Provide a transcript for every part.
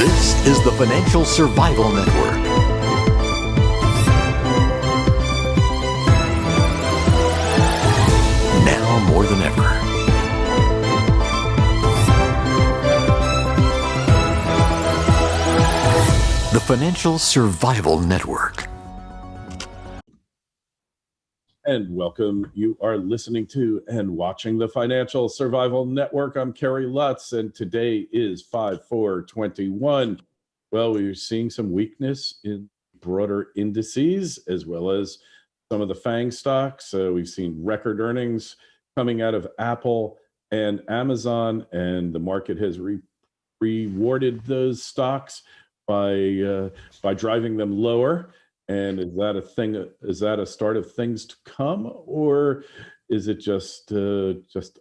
This is the Financial Survival Network. Now more than ever. The Financial Survival Network. And welcome. You are listening to and watching the Financial Survival Network. I'm Kerry Lutz, and today is 5/4/21. Well, we're seeing some weakness in broader indices as well as some of the FANG stocks. We've seen record earnings coming out of Apple and Amazon, and the market has rewarded those stocks by driving them lower. And is that a thing? Is that a start of things to come, or is it just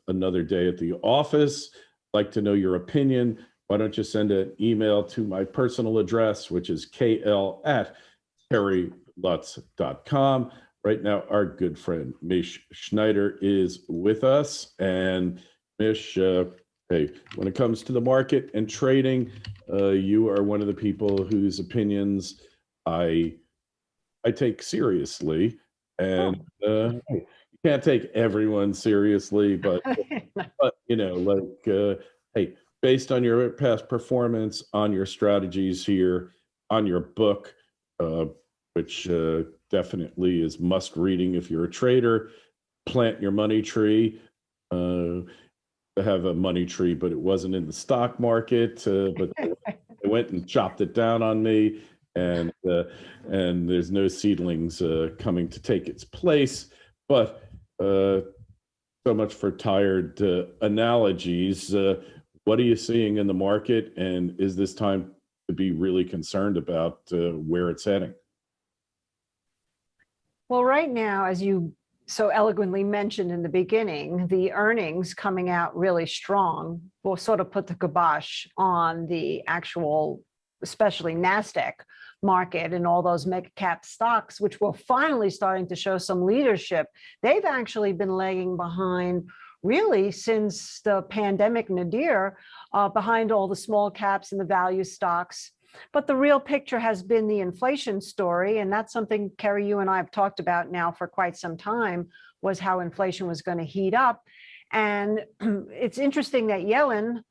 another day at the office? I'd like to know your opinion. Why don't you send an email to my personal address, which is kl@kerrylutz.com. Right now, our good friend Mish Schneider is with us, and Mish, hey, when it comes to the market and trading, you are one of the people whose opinions I take seriously, and you can't take everyone seriously, but you know, like, hey, based on your past performance, on your strategies here, on your book, which definitely is must reading if you're a trader, Plant Your Money Tree. I have a money tree, but it wasn't in the stock market, but they went and chopped it down on me. And there's no seedlings coming to take its place. But so much for tired analogies. What are you seeing in the market, and is this time to be really concerned about where it's heading? Well, right now, as you so eloquently mentioned in the beginning, the earnings coming out really strong will sort of put the kibosh on the actual, especially NASDAQ market and all those mega cap stocks, which were finally starting to show some leadership. They've actually been lagging behind really since the pandemic nadir, behind all the small caps and the value stocks. But the real picture has been the inflation story, and that's something, Kerry, you and I have talked about now for quite some time, was how inflation was going to heat up. And it's interesting that Yellen,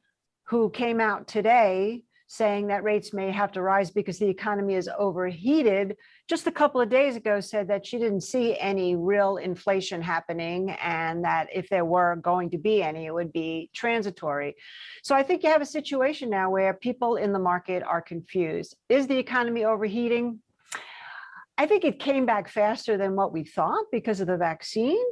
who came out today saying that rates may have to rise because the economy is overheated, just a couple of days ago said that she didn't see any real inflation happening, and that if there were going to be any, it would be transitory. So I think you have a situation now where people in the market are confused. Is the economy overheating? I think it came back faster than what we thought because of the vaccine,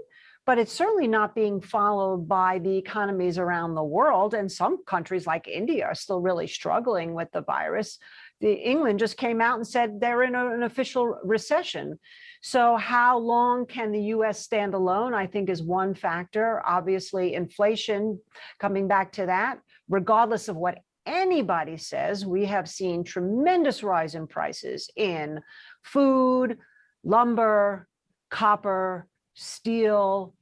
but it's certainly not being followed by the economies around the world. And some countries like India are still really struggling with the virus. England just came out and said they're in an official recession. So how long can the US stand alone, I think, is one factor. Obviously, inflation, coming back to that, regardless of what anybody says, we have seen tremendous rise in prices in food, lumber, copper, steel,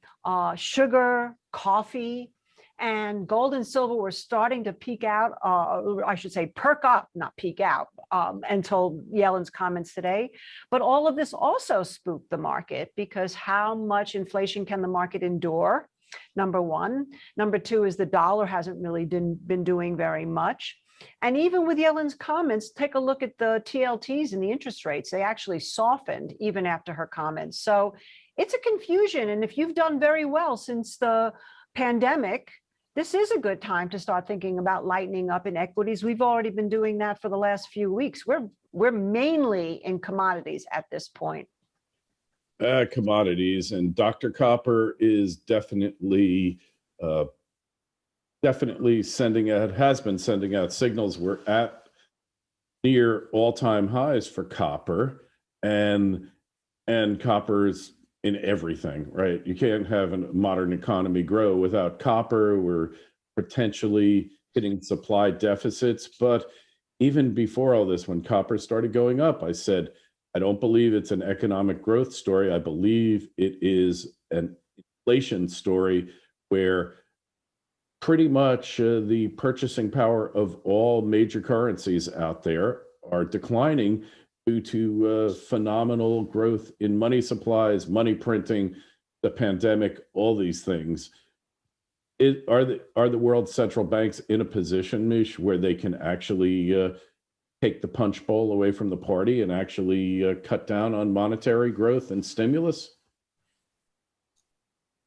sugar, coffee, and gold and silver were starting to peak out, I should say perk up, not peak out, until Yellen's comments today. But all of this also spooked the market, because how much inflation can the market endure? Number one. Number two is the dollar hasn't really been doing very much. And even with Yellen's comments, take a look at the TLTs and the interest rates. They actually softened even after her comments. So it's a confusion. And if you've done very well since the pandemic, this is a good time to start thinking about lightening up in equities. We've already been doing that for the last few weeks. We're mainly in commodities at this point. Commodities, and Dr. Copper is definitely has been sending out signals. We're at near all-time highs for copper, and copper's in everything, right? You can't have a modern economy grow without copper. We're potentially hitting supply deficits. But even before all this, when copper started going up, I said, I don't believe it's an economic growth story. I believe it is an inflation story where pretty much the purchasing power of all major currencies out there are declining due to phenomenal growth in money supplies, money printing, the pandemic, all these things. Are the world's central banks in a position, Mish, where they can actually take the punch bowl away from the party and actually cut down on monetary growth and stimulus?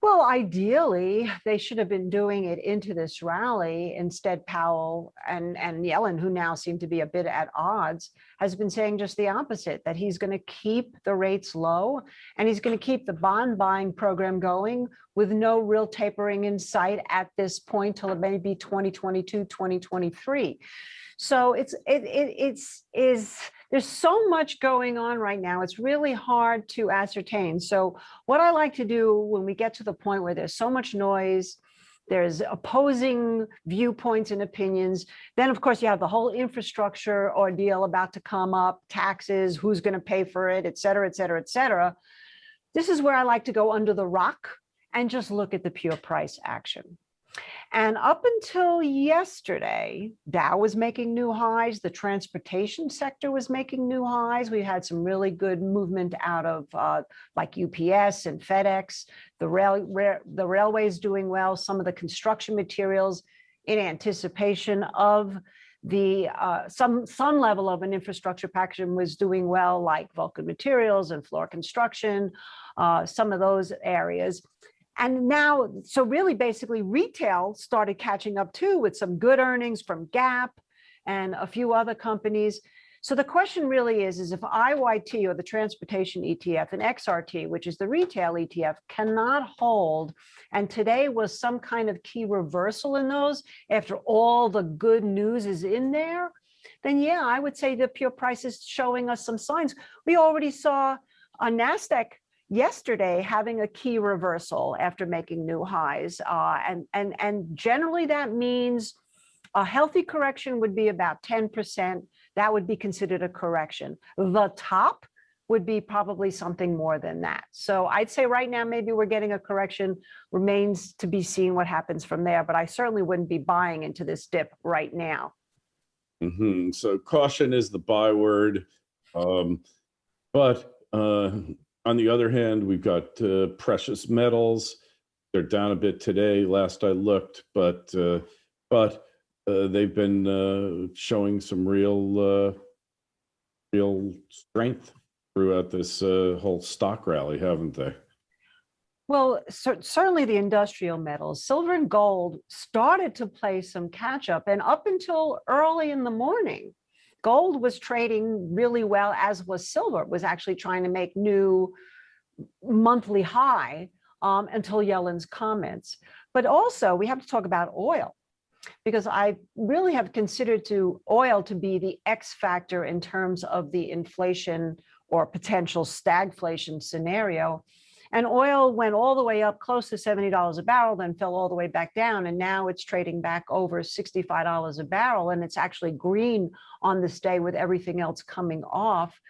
Well, ideally, they should have been doing it into this rally. Instead, Powell and Yellen, who now seem to be a bit at odds, has been saying just the opposite, that he's going to keep the rates low and he's going to keep the bond buying program going with no real tapering in sight at this point till maybe 2022, 2023. So there's so much going on right now. It's really hard to ascertain. So what I like to do when we get to the point where there's so much noise, there's opposing viewpoints and opinions, then of course you have the whole infrastructure ordeal about to come up, taxes, who's going to pay for it, et cetera, et cetera, et cetera. This is where I like to go under the rock and just look at the pure price action. And up until yesterday, Dow was making new highs. The transportation sector was making new highs. We had some really good movement out of like UPS and FedEx. The railways doing well. Some of the construction materials in anticipation of the some level of an infrastructure package was doing well, like Vulcan Materials and floor construction, some of those areas. And now, so really basically retail started catching up too with some good earnings from Gap and a few other companies. So the question really is if IYT, or the transportation ETF, and XRT, which is the retail ETF, cannot hold, and today was some kind of key reversal in those after all the good news is in there, then yeah, I would say the pure price is showing us some signs. We already saw on NASDAQ yesterday having a key reversal after making new highs. And generally that means a healthy correction would be about 10%. That would be considered a correction. The top would be probably something more than that. So I'd say right now, maybe we're getting a correction. Remains to be seen what happens from there, but I certainly wouldn't be buying into this dip right now. Mm-hmm. So caution is the byword. But on the other hand, we've got precious metals. They're down a bit today, last I looked, but they've been showing some real strength throughout this whole stock rally, haven't they? Well, certainly the industrial metals, silver and gold, started to play some catch up, and up until early in the morning, gold was trading really well, as was silver. It was actually trying to make new monthly high until Yellen's comments. But also we have to talk about oil, because I really have considered oil to be the X factor in terms of the inflation or potential stagflation scenario. And oil went all the way up close to $70 a barrel, then fell all the way back down. And now it's trading back over $65 a barrel. And it's actually green on this day with everything else coming off.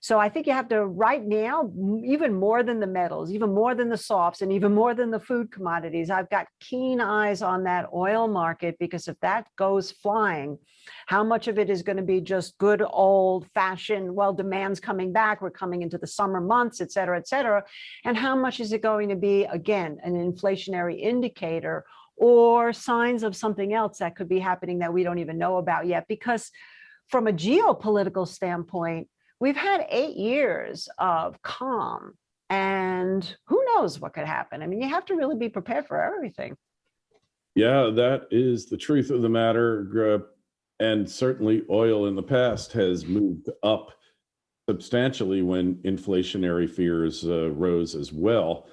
So I think you have to, right now, even more than the metals, even more than the softs, and even more than the food commodities, I've got keen eyes on that oil market, because if that goes flying, how much of it is going to be just good old fashioned, well, demand's coming back, we're coming into the summer months, et cetera, and how much is it going to be, again, an inflationary indicator or signs of something else that could be happening that we don't even know about yet? Because from a geopolitical standpoint, we've had 8 years of calm, and who knows what could happen. I mean, you have to really be prepared for everything. Yeah, that is the truth of the matter. And certainly oil in the past has moved up substantially when inflationary fears rose as well.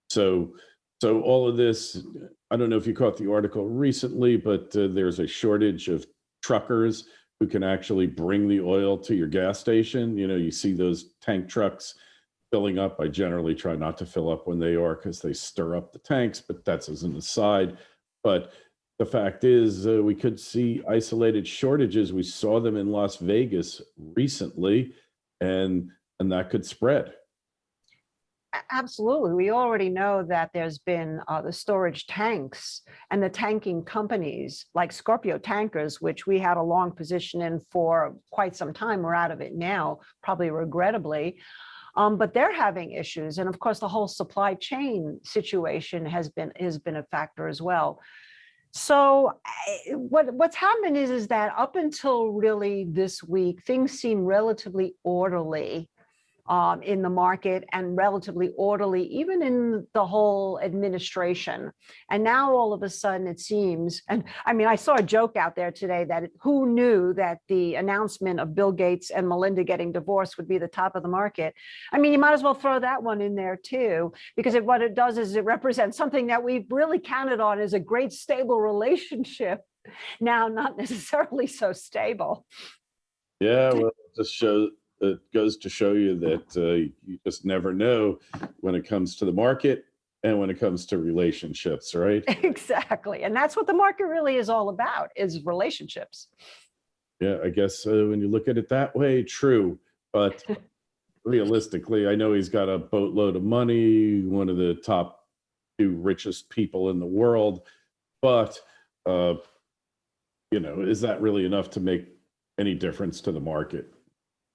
So all of this, I don't know if you caught the article recently, but there's a shortage of truckers who can actually bring the oil to your gas station. You know, you see those tank trucks filling up. I generally try not to fill up when they are, because they stir up the tanks, but that's as an aside. But the fact is, we could see isolated shortages. We saw them in Las Vegas recently, and that could spread. Absolutely. We already know that there's been the storage tanks and the tanking companies like Scorpio Tankers, which we had a long position in for quite some time. We're out of it now, probably regrettably. But they're having issues. And of course, the whole supply chain situation has been a factor as well. So what's happened is that up until really this week, things seem relatively orderly in the market and relatively orderly, even in the whole administration. And now all of a sudden it seems, and I mean, I saw a joke out there today that who knew that the announcement of Bill Gates and Melinda getting divorced would be the top of the market. I mean, you might as well throw that one in there too, because what it does is it represents something that we've really counted on as a great stable relationship. Now, not necessarily so stable. Yeah, well, it goes to show you that you just never know when it comes to the market and when it comes to relationships, right? Exactly. And that's what the market really is all about, is relationships. Yeah, I guess when you look at it that way, true. But realistically, I know he's got a boatload of money, one of the top 2 richest people in the world. But, is that really enough to make any difference to the market?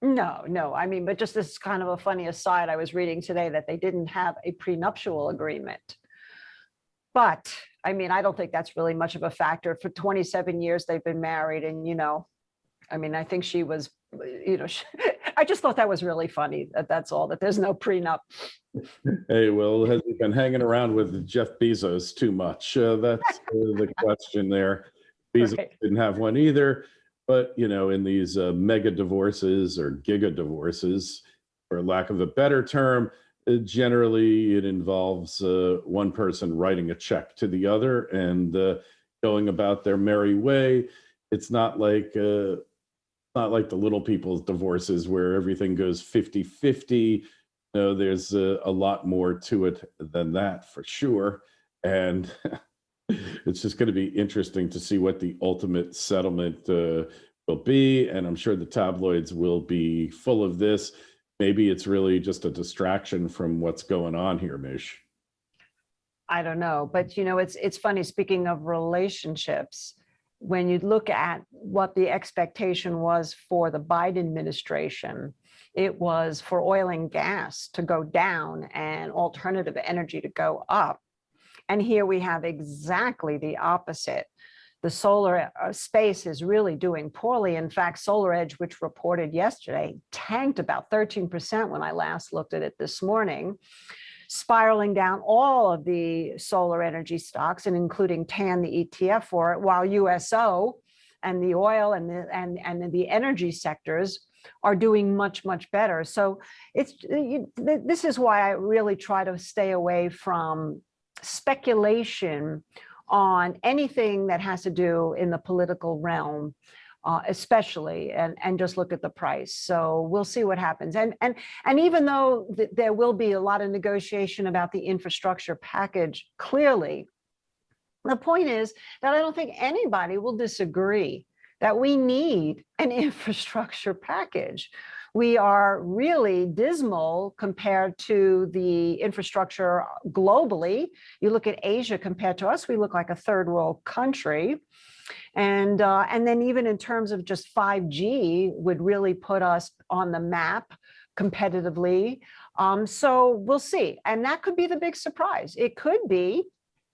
No. I mean, but just this kind of a funny aside, I was reading today that they didn't have a prenuptial agreement. But I mean, I don't think that's really much of a factor. For 27 years, they've been married. And, I mean, I think she was, I just thought that was really funny. That's all, that there's no prenup. Hey, well, has he been hanging around with Jeff Bezos too much? That's the question there. Bezos Right. didn't have one either. But, in these mega divorces or giga divorces, for lack of a better term, generally it involves one person writing a check to the other and going about their merry way. It's not like the little people's divorces where everything goes 50-50. No, there's a lot more to it than that, for sure. And it's just going to be interesting to see what the ultimate settlement will be. And I'm sure the tabloids will be full of this. Maybe it's really just a distraction from what's going on here, Mish. I don't know. But, it's funny, speaking of relationships, when you look at what the expectation was for the Biden administration, it was for oil and gas to go down and alternative energy to go up. And here we have exactly the opposite. The solar space is really doing poorly. In fact, SolarEdge, which reported yesterday, tanked about 13% when I last looked at it this morning, spiraling down all of the solar energy stocks, and including TAN, the ETF for it, while USO and the oil and the energy sectors are doing much, much better. So this is why I really try to stay away from speculation on anything that has to do in the political realm, especially, and just look at the price. So we'll see what happens. And even though there will be a lot of negotiation about the infrastructure package, clearly, the point is that I don't think anybody will disagree that we need an infrastructure package. We are really dismal compared to the infrastructure globally. You look at Asia compared to us, we look like a third world country. And then even in terms of just 5G would really put us on the map competitively. So we'll see. And that could be the big surprise. It could be,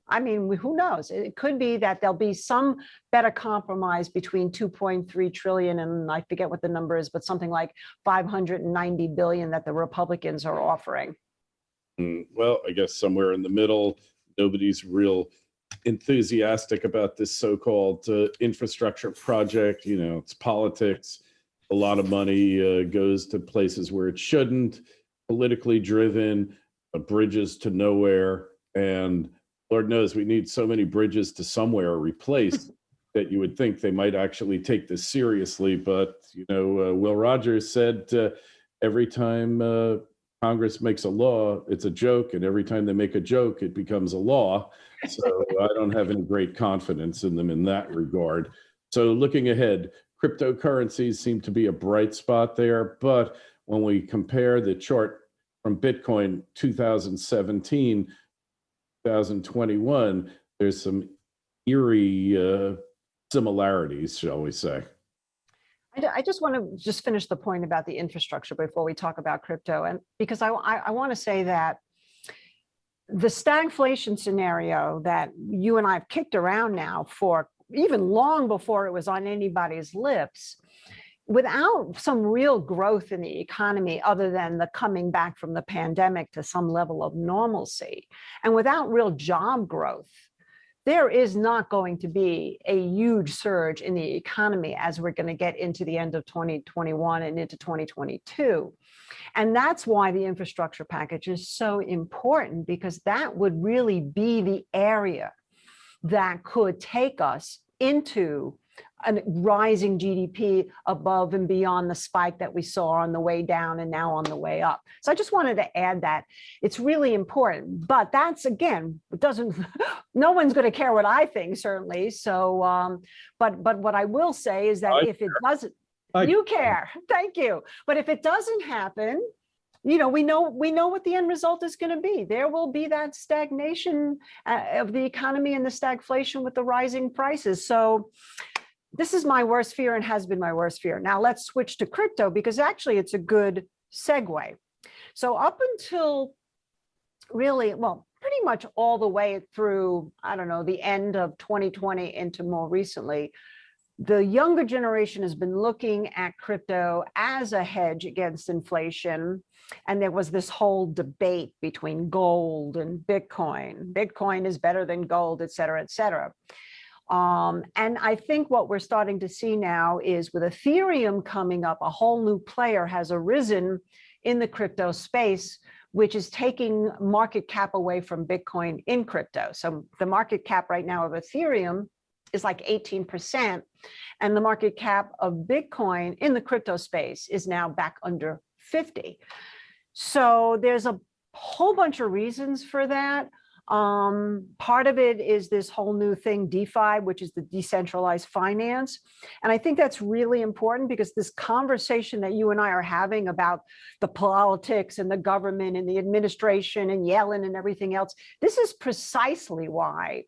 I mean, who knows? It could be that there'll be some better compromise between 2.3 trillion and I forget what the number is, but something like 590 billion that the Republicans are offering. Well, I guess somewhere in the middle, nobody's real enthusiastic about this so-called infrastructure project. It's politics. A lot of money goes to places where it shouldn't, politically driven, bridges to nowhere. And Lord knows we need so many bridges to somewhere replaced that you would think they might actually take this seriously. But, Will Rogers said every time Congress makes a law, it's a joke. And every time they make a joke, it becomes a law. So I don't have any great confidence in them in that regard. So looking ahead, cryptocurrencies seem to be a bright spot there. But when we compare the chart from Bitcoin 2017, 2021, there's some eerie similarities, shall we say. I just want to just finish the point about the infrastructure before we talk about crypto. And because I want to say that the stagflation scenario that you and I have kicked around now for even long before it was on anybody's lips, without some real growth in the economy other than the coming back from the pandemic to some level of normalcy, and without real job growth, there is not going to be a huge surge in the economy as we're going to get into the end of 2021 and into 2022. And that's why the infrastructure package is so important, because that would really be the area that could take us into a rising GDP above and beyond the spike that we saw on the way down and now on the way up. So I just wanted to add that it's really important, but that's, again, it doesn't, no one's going to care what I think, certainly. So, but what I will say is that if it doesn't, you care, thank you. But if it doesn't happen, you know, we know what the end result is going to be. There will be that stagnation of the economy and the stagflation with the rising prices. So this is my worst fear and has been my worst fear. Now let's switch to crypto, because actually it's a good segue. So up until really, well, pretty much all the way through, I don't know, the end of 2020 into more recently, the younger generation has been looking at crypto as a hedge against inflation. And there was this whole debate between gold and Bitcoin. Bitcoin is better than gold, et cetera, et cetera. And I think what we're starting to see now is with Ethereum coming up, a whole new player has arisen in the crypto space, which is taking market cap away from Bitcoin in crypto. So the market cap right now of Ethereum is like 18%, and the market cap of Bitcoin in the crypto space is now back under 50. So there's a whole bunch of reasons for that. Part of it is this whole new thing, DeFi, which is the decentralized finance. And I think that's really important, because this conversation that you and I are having about the politics and the government and the administration and Yellen and everything else, this is precisely why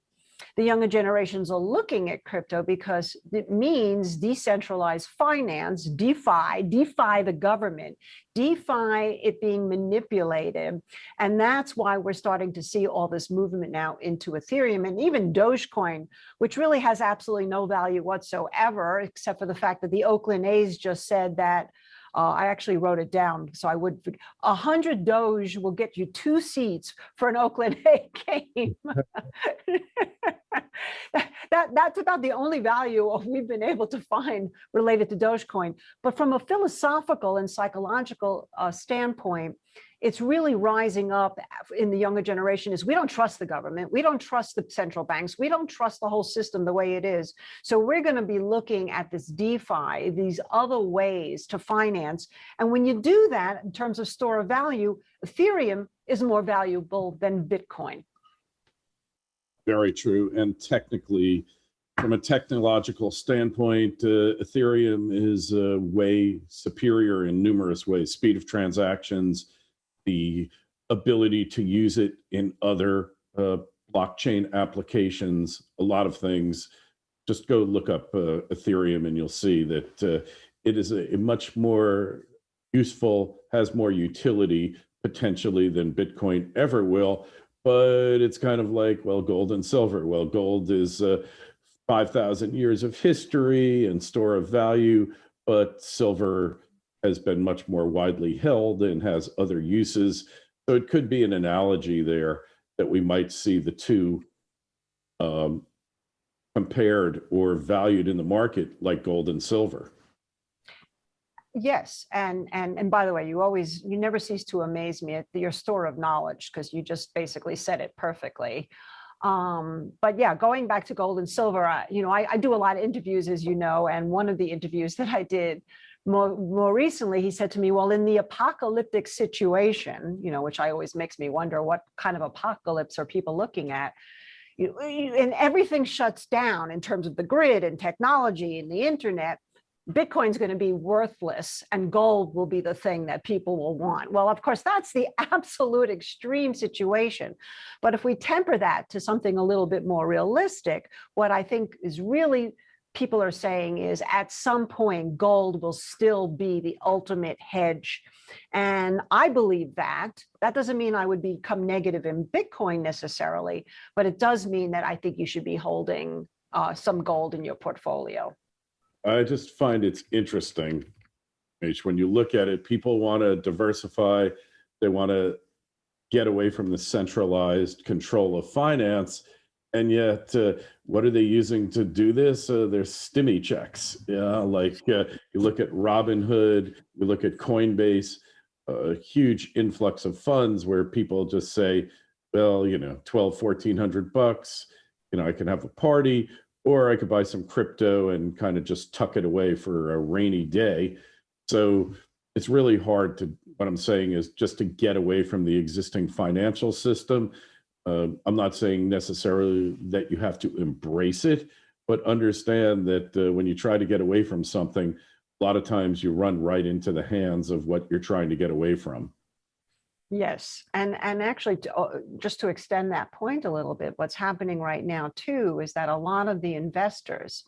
the younger generations are looking at crypto, because it means decentralized finance, defy the government, defy it being manipulated. And that's why we're starting to see all this movement now into Ethereum and even Dogecoin, which really has absolutely no value whatsoever, except for the fact that the Oakland A's just said that, I actually wrote it down, so I would, 100 Doge will get you 2 seats for an Oakland A game. That's about the only value we've been able to find related to Dogecoin. But from a philosophical and psychological standpoint, it's really rising up in the younger generation is we don't trust the government. We don't trust the central banks. We don't trust the whole system the way it is. So we're going to be looking at this DeFi, these other ways to finance. And when you do that in terms of store of value, Ethereum is more valuable than Bitcoin. Very true. And technically, from a technological standpoint, Ethereum is way superior in numerous ways. Speed of transactions, the ability to use it in other blockchain applications, a lot of things. Just go look up Ethereum and you'll see that it is a much more useful, has more utility potentially than Bitcoin ever will. But it's kind of like, well, gold and silver. Well, gold is 5,000 years of history and store of value, but silver has been much more widely held and has other uses. So it could be an analogy there that we might see the two compared or valued in the market like gold and silver. Yes, and by the way, you never cease to amaze me at your store of knowledge, because you just basically said it perfectly. But yeah, going back to gold and silver, I do a lot of interviews, as you know, and one of the interviews that I did more recently, he said to me, well, in the apocalyptic situation, which always makes me wonder what kind of apocalypse are people looking at, and everything shuts down in terms of the grid and technology and the internet. Bitcoin's going to be worthless and gold will be the thing that people will want. Well, of course, that's the absolute extreme situation. But if we temper that to something a little bit more realistic, what I think is really people are saying is at some point, gold will still be the ultimate hedge. And I believe that. That doesn't mean I would become negative in Bitcoin necessarily, but it does mean that I think you should be holding some gold in your portfolio. I just find it's interesting, Mish, when you look at it, people want to diversify, they want to get away from the centralized control of finance, and yet what are they using to do this? They're stimmy checks. Yeah, like you look at Robinhood, you look at Coinbase, a huge influx of funds where people just say, well, you know, 12, 1400 bucks, you know, I can have a party, or I could buy some crypto and kind of just tuck it away for a rainy day. So it's really hard to, what I'm saying is just to get away from the existing financial system. I'm not saying necessarily that you have to embrace it, but understand that when you try to get away from something, a lot of times you run right into the hands of what you're trying to get away from. Yes, and actually, just to extend that point a little bit, what's happening right now too is that a lot of the investors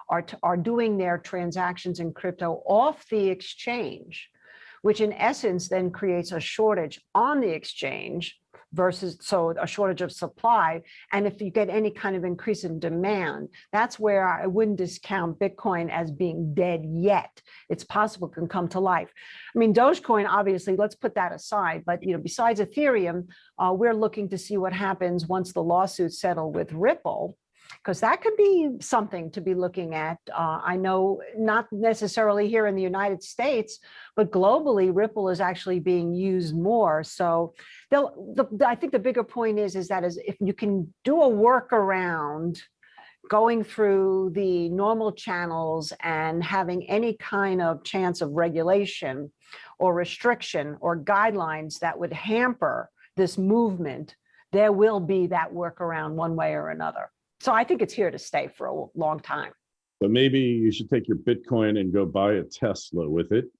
are doing their transactions in crypto off the exchange, which in essence then creates a shortage on the exchange versus, so a shortage of supply. And if you get any kind of increase in demand, that's where I wouldn't discount Bitcoin as being dead yet. It's possible it can come to life. I mean, Dogecoin, obviously, let's put that aside. But, you know, besides Ethereum, we're looking to see what happens once the lawsuits settle with Ripple, because that could be something to be looking at. I know not necessarily here in the United States, but globally, Ripple is actually being used more. So I think the bigger point is that if you can do a workaround going through the normal channels and having any kind of chance of regulation or restriction or guidelines that would hamper this movement, there will be that workaround one way or another. So I think it's here to stay for a long time. So maybe you should take your Bitcoin and go buy a Tesla with it.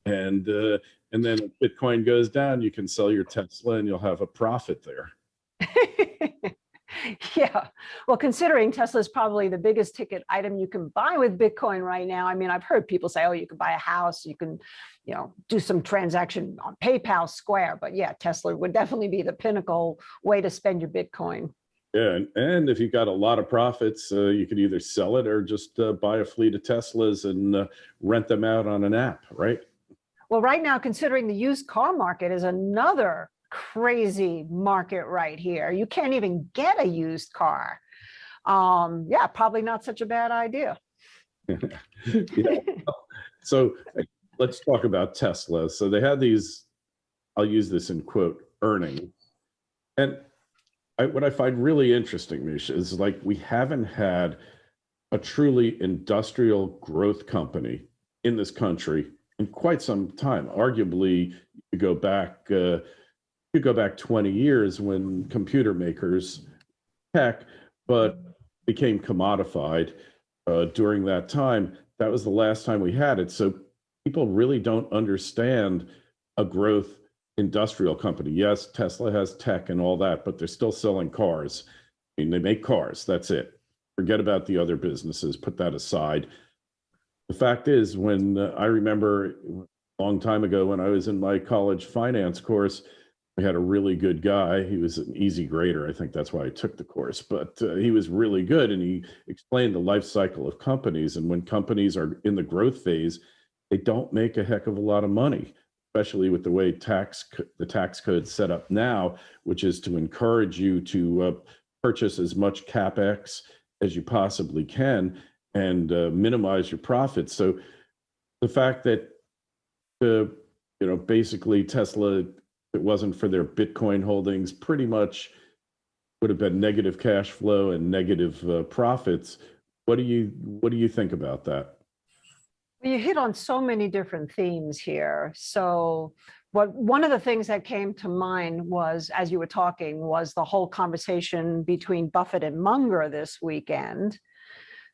And then if Bitcoin goes down, you can sell your Tesla and you'll have a profit there. Yeah. Well, considering Tesla is probably the biggest ticket item you can buy with Bitcoin right now. I mean, I've heard people say, oh, you can buy a house, you can, you know, do some transaction on PayPal, Square. But yeah, Tesla would definitely be the pinnacle way to spend your Bitcoin. Yeah, and if you got a lot of profits, you could either sell it or just buy a fleet of Teslas and rent them out on an app, right? Well, right now, considering the used car market is another crazy market right here. You can't even get a used car. Yeah, probably not such a bad idea. Yeah. So let's talk about Tesla. So they had these, I'll use this in quote, earnings. And what I find really interesting, Mish, is like we haven't had a truly industrial growth company in this country in quite some time. Arguably, you go back 20 years when computer makers, tech, but became commodified during that time. That was the last time we had it. So people really don't understand a growth industrial company. Yes, Tesla has tech and all that, but they're still selling cars. I mean, they make cars, that's it. Forget about the other businesses, put that aside. The fact is, when I remember a long time ago when I was in my college finance course, we had a really good guy. He was an easy grader. I think that's why I took the course, but he was really good. And he explained the life cycle of companies. And when companies are in the growth phase, they don't make a heck of a lot of money, especially with the way the tax code set up now, which is to encourage you to purchase as much CapEx as you possibly can and minimize your profits. So the fact that, basically Tesla, if it wasn't for their Bitcoin holdings, pretty much would have been negative cash flow and negative profits. What do you think about that? You hit on so many different themes here. So one of the things that came to mind was, as you were talking, was the whole conversation between Buffett and Munger this weekend.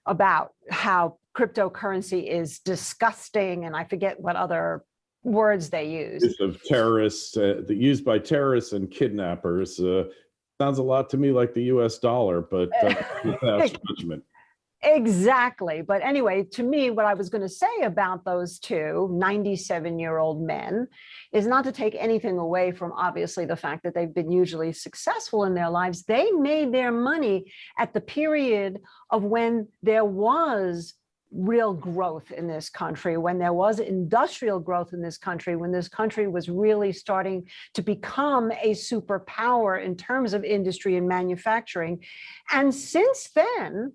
about how cryptocurrency is disgusting, and I forget what other words they use. Use of terrorists, used by terrorists and kidnappers. Sounds a lot to me like the U.S. dollar, but without judgment. Exactly. But anyway, to me, what I was going to say about those two 97-year-old men is not to take anything away from obviously the fact that they've been hugely successful in their lives. They made their money at the period of when there was real growth in this country, when there was industrial growth in this country, when this country was really starting to become a superpower in terms of industry and manufacturing. And since then,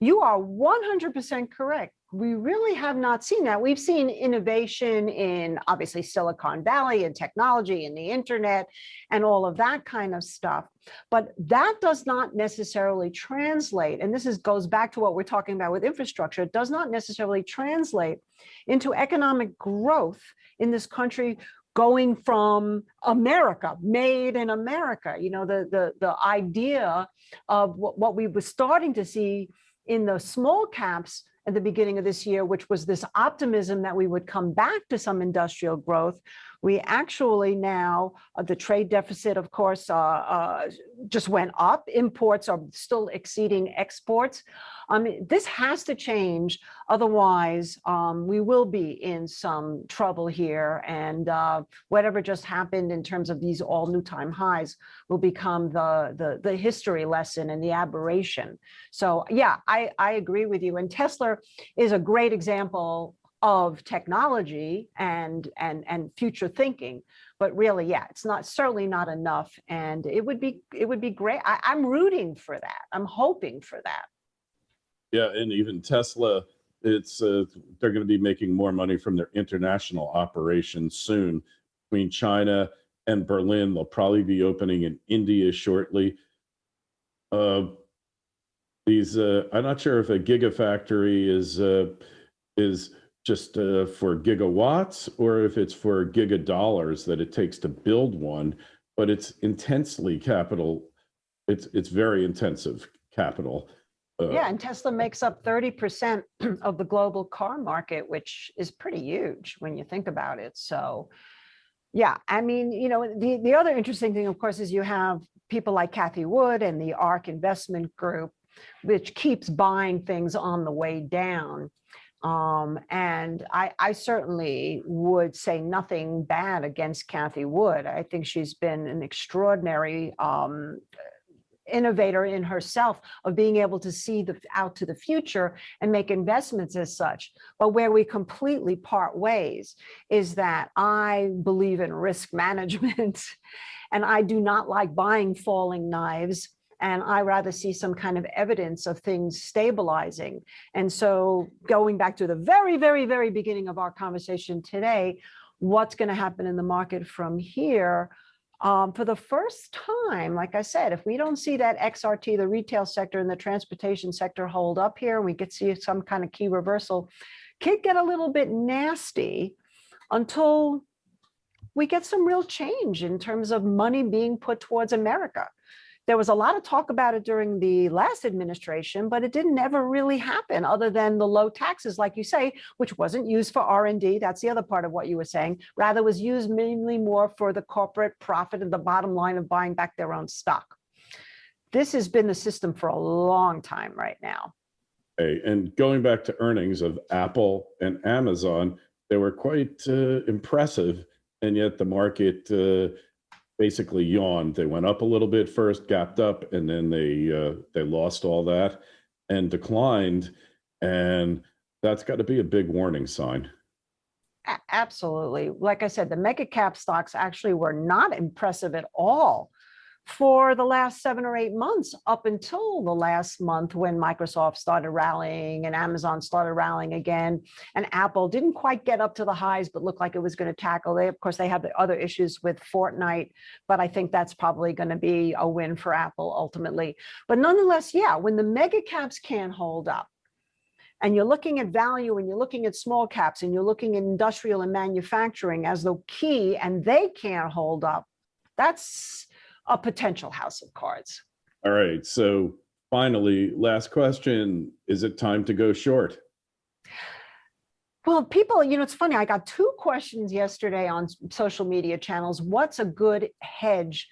you are 100% correct. We really have not seen that. We've seen innovation in obviously Silicon Valley and technology and the internet and all of that kind of stuff. But that does not necessarily translate, and this goes back to what we're talking about with infrastructure, it does not necessarily translate into economic growth in this country going from America, made in America. You know, the idea of what we were starting to see in the small caps at the beginning of this year, which was this optimism that we would come back to some industrial growth. We actually now, the trade deficit, of course, just went up. Imports are still exceeding exports. This has to change. Otherwise, we will be in some trouble here. And whatever just happened in terms of these all new time highs will become the history lesson and the aberration. So yeah, I agree with you. And Tesla is a great example of technology and future thinking, but really, yeah, it's certainly not enough. And it would be great. I'm rooting for that. I'm hoping for that. Yeah, and even Tesla, it's they're going to be making more money from their international operations soon. Between China and Berlin, they'll probably be opening in India shortly. I'm not sure if a gigafactory is just for gigawatts or if it's for gigadollars that it takes to build one, but it's intensely capital. It's very intensive capital. Yeah, and Tesla makes up 30% of the global car market, which is pretty huge when you think about it. So yeah, I mean, you know, the other interesting thing, of course, is you have people like Cathie Wood and the ARK Investment Group, which keeps buying things on the way down. And I certainly would say nothing bad against Cathie Wood. I think she's been an extraordinary innovator in herself of being able to see out to the future and make investments as such. But where we completely part ways is that I believe in risk management and I do not like buying falling knives. And I rather see some kind of evidence of things stabilizing. And so going back to the very, very, very beginning of our conversation today, what's going to happen in the market from here? For the first time, like I said, if we don't see that XRT, the retail sector and the transportation sector hold up here, and we could see some kind of key reversal, could get a little bit nasty until we get some real change in terms of money being put towards America. There was a lot of talk about it during the last administration, but it didn't ever really happen other than the low taxes, like you say, which wasn't used for R&D. That's the other part of what you were saying. Rather was used mainly more for the corporate profit and the bottom line of buying back their own stock. This has been the system for a long time right now. Hey, and going back to earnings of Apple and Amazon, they were quite impressive, and yet the market basically yawned. They went up a little bit first, gapped up, and then they lost all that and declined. And that's got to be a big warning sign. Absolutely. Like I said, the mega cap stocks actually were not impressive at all for the last 7 or 8 months, up until the last month when Microsoft started rallying and Amazon started rallying again. And Apple didn't quite get up to the highs, but looked like it was going to tackle. Of course, they have the other issues with Fortnite, but I think that's probably going to be a win for Apple ultimately. But nonetheless, yeah, when the mega caps can't hold up, and you're looking at value and you're looking at small caps and you're looking at industrial and manufacturing as the key, and they can't hold up, that's a potential house of cards. All right. So finally, last question. Is it time to go short? Well, people, it's funny. I got 2 questions yesterday on social media channels. What's a good hedge,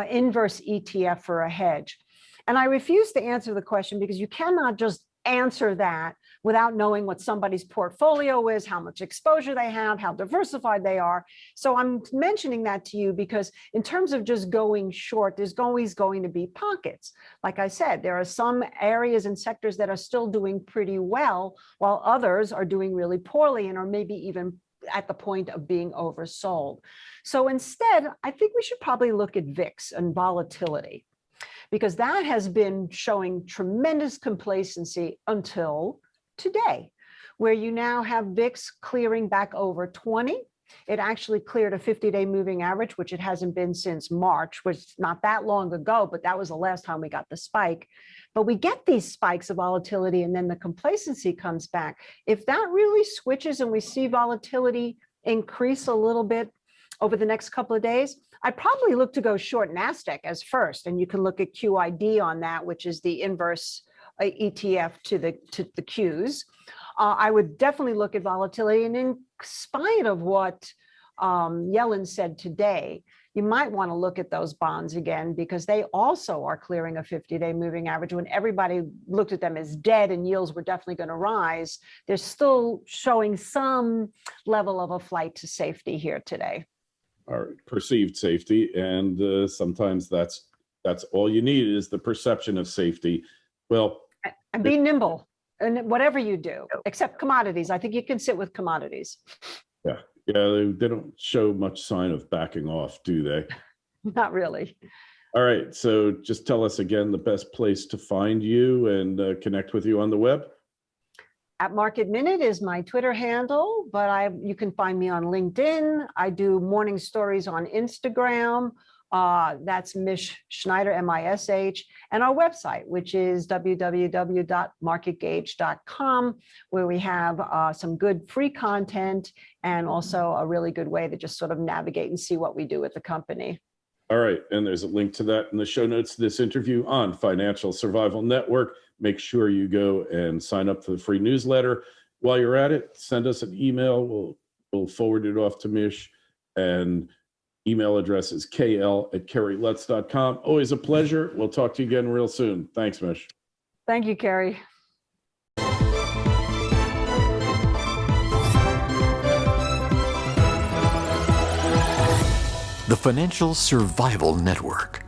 inverse ETF for a hedge? And I refuse to answer the question because you cannot just answer that without knowing what somebody's portfolio is, how much exposure they have, how diversified they are. So I'm mentioning that to you because in terms of just going short, there's always going to be pockets. Like I said, there are some areas and sectors that are still doing pretty well, while others are doing really poorly and are maybe even at the point of being oversold. So instead, I think we should probably look at Vix and volatility, because that has been showing tremendous complacency until today, where you now have VIX clearing back over 20. It actually cleared a 50-day moving average, which it hasn't been since March, which is not that long ago, but that was the last time we got the spike. But we get these spikes of volatility and then the complacency comes back. If that really switches and we see volatility increase a little bit over the next couple of days, I'd probably look to go short NASDAQ as first. And you can look at QID on that, which is the inverse ETF to the Qs. I would definitely look at volatility. And in spite of what Yellen said today, you might want to look at those bonds again, because they also are clearing a 50-day moving average. When everybody looked at them as dead and yields were definitely going to rise, they're still showing some level of a flight to safety here today. Our perceived safety, and sometimes that's all you need is the perception of safety. Well, and be nimble and whatever you do, except commodities. I think you can sit with commodities. Yeah, they don't show much sign of backing off, do they? Not really. All right, so just tell us again the best place to find you and connect with you on the web. At Market Minute is my Twitter handle, but you can find me on LinkedIn. I do morning stories on Instagram. That's Mish Schneider, M-I-S-H, and our website, which is www.marketgauge.com, where we have some good free content and also a really good way to just sort of navigate and see what we do with the company. All right, and there's a link to that in the show notes to this interview on Financial Survival Network. Make sure you go and sign up for the free newsletter. While you're at it, send us an email. We'll forward it off to Mish, and email address is kl@kerrylutz.com. Always a pleasure. We'll talk to you again real soon. Thanks, Mish. Thank you, Kerry. The Financial Survival Network.